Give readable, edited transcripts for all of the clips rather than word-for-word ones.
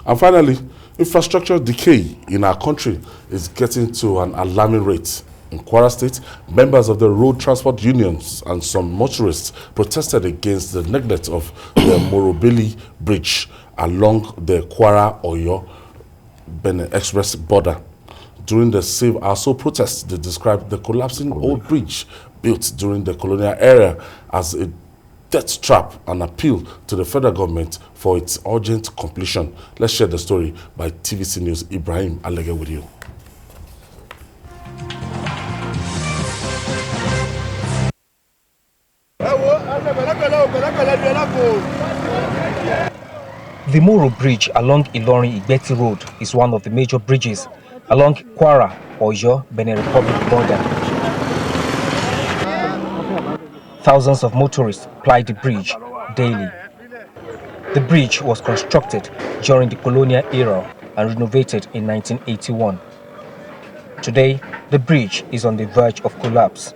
And finally, infrastructure decay in our country is getting to an alarming rate. In Kwara State, members of the road transport unions and some motorists protested against the neglect of the Moro-Bailey bridge along the Kwara-Oyo-Benin Express border. During the Save Our Soul protests, they described the collapsing old bridge built during the Colonial era as a death trap and appeal to the federal government for its urgent completion. Let's share the story by TVC News Ibrahim Alege with you. The Moro Bridge along Ilorin-Igbeti Road is one of the major bridges along Kwara-Oyo-Benin Republic border. Thousands of motorists ply the bridge daily. The bridge was constructed during the Colonial era and renovated in 1981. Today, the bridge is on the verge of collapse.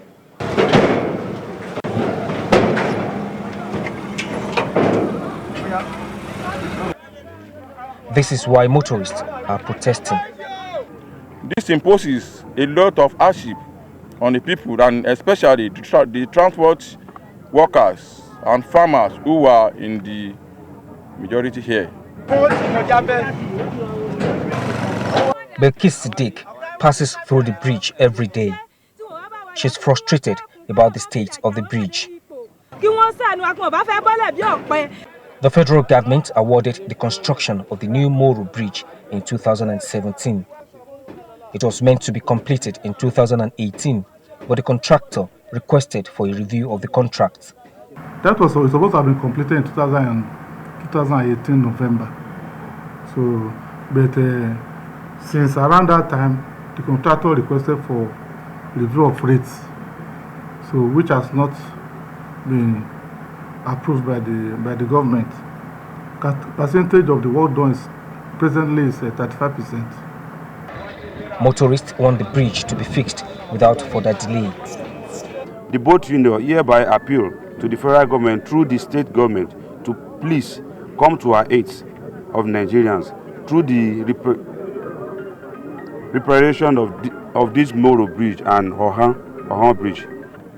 This is why motorists are protesting. This imposes a lot of hardship on the people, and especially the transport workers and farmers who are in the majority here. Belkis Siddiq passes through the bridge every day. She's frustrated about the state of the bridge. The federal government awarded the construction of the new Moro Bridge in 2017. It was meant to be completed in 2018, but the contractor requested for a review of the contract. That was supposed to have been completed in 2018 November. So, but since around that time, the contractor requested for review of rates, so which has not been approved by the government. Percentage of the work done is presently is 35%. Motorists want the bridge to be fixed without further delay. The boat union hereby appeal to the federal government through the state government to please come to our aid of Nigerians through the reparation of this Moro Bridge and Ohan Bridge.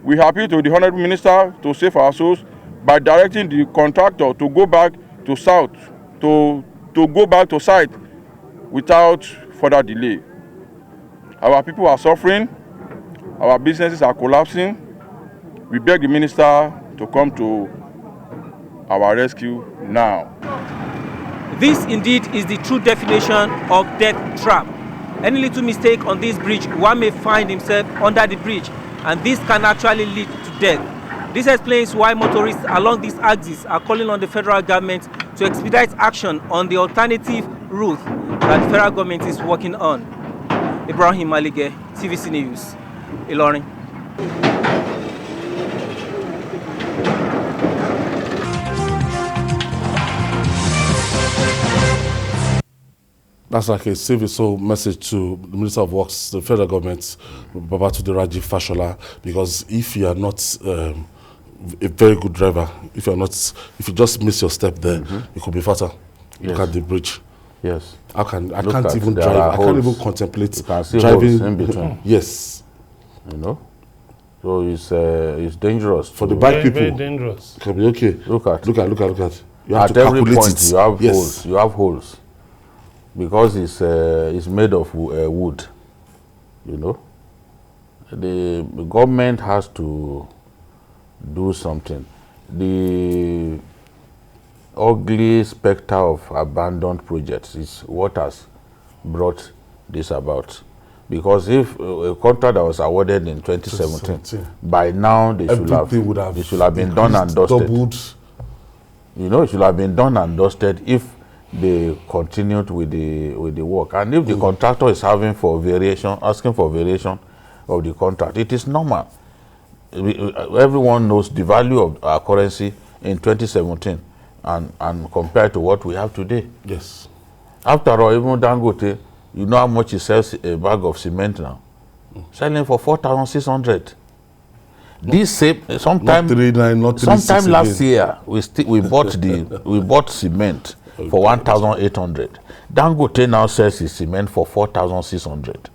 We appeal to the Honorable Minister to save our souls by directing the contractor to go back to south, to go back to site without further delay. Our people are suffering, our businesses are collapsing. We beg the minister to come to our rescue now. This indeed is the true definition of death trap. Any little mistake on this bridge, one may find himself under the bridge, and this can actually lead to death. This explains why motorists along this axis are calling on the federal government to expedite action on the alternative route that the federal government is working on. Ibrahim Alige, TVC News, Ilorin. That's like a civil soul message to the Minister of Works, the federal government, Babatude Raji Fashola, because if you are not a very good driver, if you just miss your step there, it could be fatal. Yes. Look at the bridge. Yes. I can't even drive. I can't even contemplate driving in between. Yes. You know, so it's dangerous for the bike people. Very dangerous. It can be okay. Look at. You have at to every calculate point it. you have yes. holes. You have holes because it's made of wood. You know, the government has to do something. The ugly specter of abandoned projects is what has brought this about. Because if a contract that was awarded in 2017, by now they should have been done and dusted. Doubled. You know, it should have been done and dusted if they continued with the work. And if the contractor is asking for variation of the contract, it is normal. Everyone knows the value of our currency in 2017 and compared to what we have today. Yes. After all, even Dangote, you know how much he sells a bag of cement now? Selling for 4,600. This same sometime last year we bought cement for 1,800. Dangote now sells his cement for 4,600.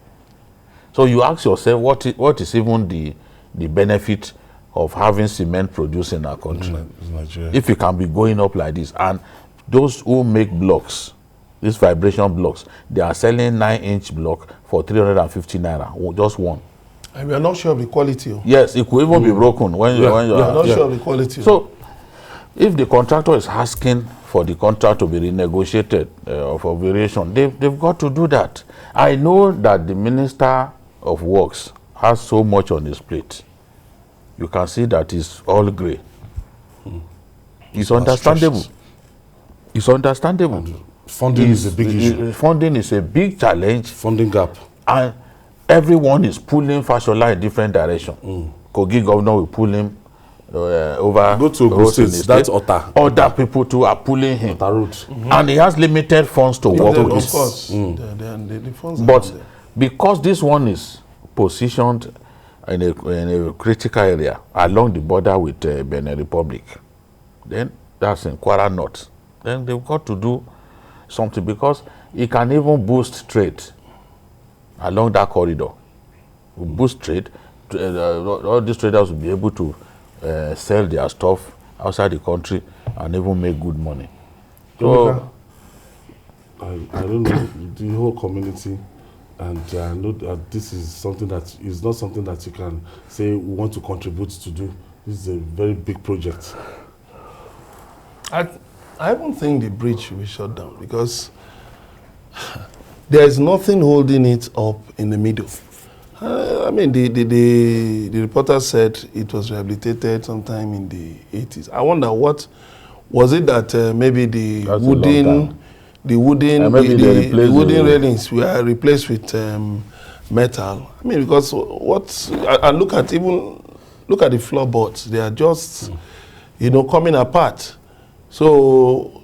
So you ask yourself, what is even the benefit of having cement produced in our country? If it can be going up like this. And those who make blocks, these vibration blocks, they are selling 9-inch block for 350 naira, just one. And we are not sure of the quality. Yes, it could even be broken when you are not sure of the quality. So, if the contractor is asking for the contract to be renegotiated for variation, they've got to do that. I know that the Minister of Works has so much on his plate. You can see that it's all grey. It's understandable. It's understandable. Funding is a big issue. Funding is a big challenge. Funding gap. And everyone is pulling Fashola in different direction. Kogi governor will pull him over. Go to Ogun State, that's Ota. Other people too are pulling him. Ota Road. And he has limited funds to work with. Of course. The funds But because this one is positioned in a critical area along the border with Benin Republic, then that's in Kwara North. Then they've got to do something, because it can even boost trade along that corridor. Boost trade. All these traders will be able to sell their stuff outside the country and even make good money. So I don't know the whole community, and I know that this is something that is not something that you can say we want to contribute to do. This is a very big project. I don't think the bridge should be shut down, because there is nothing holding it up in the middle. I mean, the reporter said it was rehabilitated sometime in the 80s. I wonder, what was it that maybe the wooden railings were replaced with metal? I mean, because and look at the floorboards. They are just coming apart. So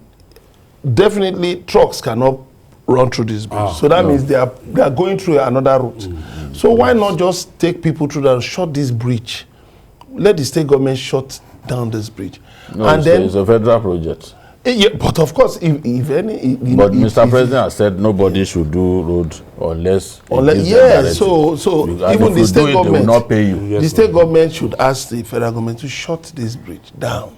definitely trucks cannot run through this bridge. So that means they are going through another route. So why not just take people through that, shut this bridge? Let the state government shut down this bridge. No, and it's a federal project. Yeah, but of course, if any... But Mr. President has said nobody should do road unless yes, so even the state government, they will not pay you. The state government should ask the federal government to shut this bridge down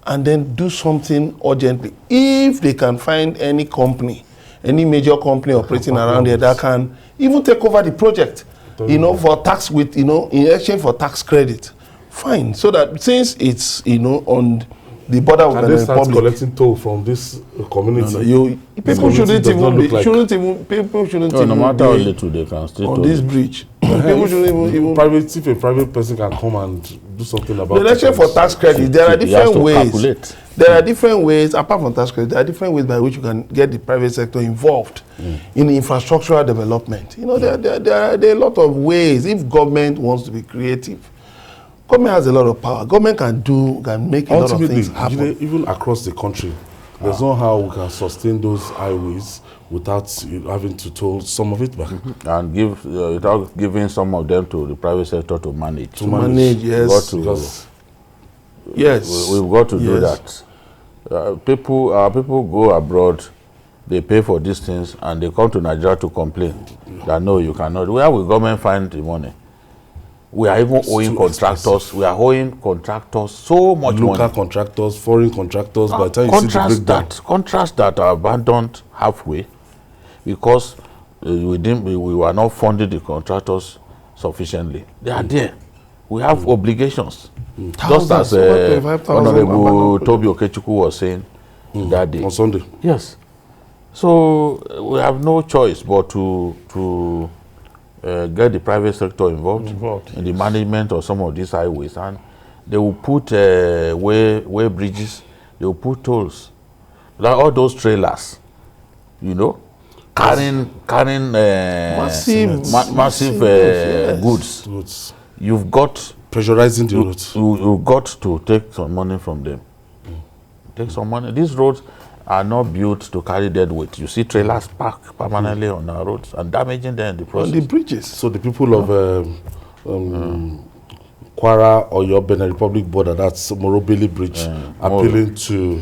and then do something urgently. If they can find any company, any major company operating around here that can even take over the project, for tax with, in exchange for tax credit, fine. So that since it's, on the border with the Republic, collecting toll from this community. People shouldn't even no matter how little they can still on this bridge. People shouldn't even if a private person can come and do something about the election for tax credit, there are different ways. There are different ways, apart from tax credit, there are different ways by which you can get the private sector involved in infrastructural development. There are a lot of ways. If government wants to be creative, government has a lot of power. Government can make a lot of things happen. Even across the country, there's no how we can sustain those highways without having to toll some of it back. And without giving some of them to the private sector to manage. To manage, yes. We've got to do that. People go abroad, they pay for these things, and they come to Nigeria to complain that no, you cannot. Where will government find the money? We are even owing contractors. Expensive. We are owing contractors so much money. Local contractors, foreign contractors. By the time you see the breakdown, contracts that are abandoned halfway because we were not funding the contractors sufficiently. They are there. We have obligations. Just as Honorable Toby Okechukwu was saying that day on Sunday. Yes. So we have no choice but to get the private sector involved in the management of some of these highways, and they will put way bridges, they will put tolls, like all those trailers, carrying massive goods. You've got pressurizing the roads. You've got to take some money from them. Take some money. These roads are not built to carry dead weight. You see trailers parked permanently on our roads and damaging them in the process. On the bridges. So the people of Kwara or your Benin Republic border, that's Moro-Bailey Bridge, appealing to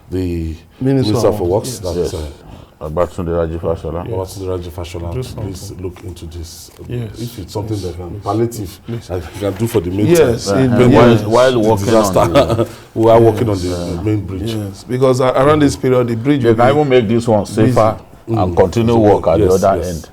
the Minister for Works. Yes. Babatunde Raji Fashola. Babatunde Raji Fashola, please look into this. Yes. If it's something that can palliative, I can do for the main yes. While working on we are working on the main bridge. Yes, because around this period, the bridge they can even make this one safer and continue work at the other end.